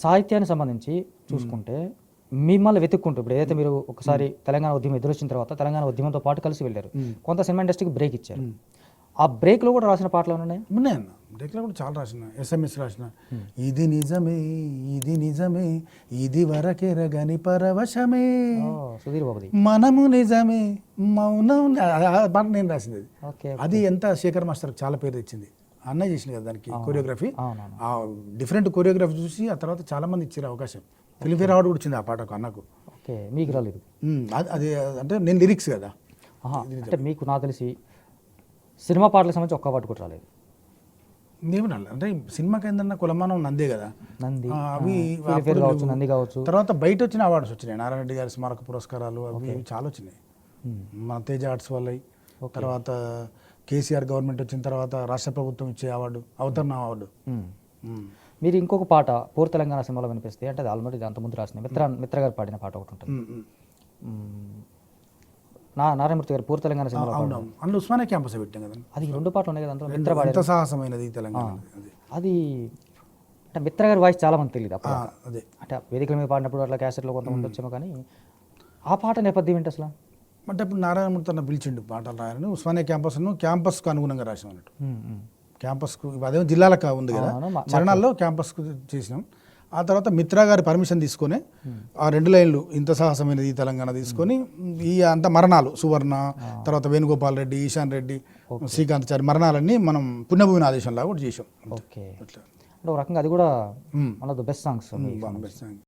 సాహిత్యానికి సంబంధించి చూసుకుంటే మిమ్మల్ని వెతుక్కుంటూ ఇప్పుడు ఏదైతే మీరు ఒకసారి తెలంగాణ ఉద్యమం ఎదురొచ్చిన తర్వాత తెలంగాణ ఉద్యమంతో పాటు కలిసి వెళ్ళారు, కొంత సినిమా ఇండస్ట్రీకి బ్రేక్ ఇచ్చారు. ఆ బ్రేక్లో కూడా రాసిన పాటలు ఉన్నాయి. ఉన్నాయన్న, బ్రేక్లో కూడా చాలా రాసిన, ఎస్ఎంఎస్ రాసిన. ఇది నిజమే, ఇది నిజమే, ఇది వరకెరగని పరవశమే, సుధీర్ బాబుది మనము నిజమే మౌనం, పాట నేను రాసింది. ఓకే, అది ఎంత శేఖర్ మాస్టర్ చాలా పేరు తెచ్చింది. అన్నయ్య చేసింది కదా దానికి కొరియోగ్రఫీ. ఆ డిఫరెంట్ కొరియోగ్రఫీ చూసి ఆ తర్వాత చాలా మంది ఇచ్చారు అవకాశం. ఫిల్మ్ఫేర్ అవార్డు కూడా వచ్చింది ఆ పాటకు అన్నకు. ఓకే, మీకు రాలేదు. అది అంటే నేను లిరిక్స్ కదా. అంటే మీకు నాకు తెలిసి సినిమా పాటలకు సంబంధించి ఒక్క పాట కూడా రాలేదు. ఏమన్నా అంటే సినిమాకి ఏంటన్నా కులమానం నందే కదా, నంది అవి కావచ్చు, నంది కావచ్చు. తర్వాత బయట వచ్చిన అవార్డ్స్ వచ్చినాయి, నారాయణ రెడ్డి గారి స్మారక పురస్కారాలు అవి ఇవి చాలా వచ్చినాయి మన తేజ ఆర్ట్స్ వల్ల. తర్వాత కేసీఆర్ గవర్నమెంట్ వచ్చిన తర్వాత రాష్ట్ర ప్రభుత్వం ఇచ్చే అవార్డు అవతరణ అవార్డు. మీరు ఇంకొక పాట పూర్ తెలంగాణ సినిమాలో వినిపిస్తే, అంటే అది ఆల్రెడీ అంతకుముందు రాసింది, మిత్ర గారు పాడిన పాట ఒకటి ఉంటుంది, నారాయణమూర్తి గారు పూర్ తెలంగాణ సినిమాలో. అందులో ఉస్మానియా క్యాంపస్ పెట్టాం కదా, అది 2 పాటలు ఉన్నాయి కదా, మిత్ర ఎంత సాహసమైనది తెలంగాణ. అది అంటే మిత్ర గారి వాయిస్ చాలా మంది తెలియదు అప్పుడు. అదే అంటే వేదికల మీద పాడినప్పుడు అట్లా క్యాసెట్లో కొంతమంది వచ్చాము, కానీ ఆ పాట నేపథ్యం ఏంటి అసలు? అంటే ఇప్పుడు నారాయణమూర్తి అన్న పిలిచిండు పాటలు రాయాలని, ఉస్మానియా క్యాంపస్కు అనుగుణంగా రాసాం అన్నట్టు. క్యాంపస్కు అదే జిల్లాలకు ఉంది కదా, చరణాల్లో క్యాంపస్కు చేసినాం. ఆ తర్వాత మిత్రా గారి పర్మిషన్ తీసుకొని ఆ 2 లైన్లు ఇంత సాహసమైనది ఈ తెలంగాణ తీసుకొని ఈ అంత మరణాలు సువర్ణ, తర్వాత వేణుగోపాల్ రెడ్డి, ఈశాన్ రెడ్డి, శ్రీకాంత్ చారి మరణాలన్నీ మనం పుణ్యభూమిని ఆదేశంలాగా కూడా చేసాం. ఓకే, అంటే ఒక రకంగా అది కూడా one of the best songs. Best song.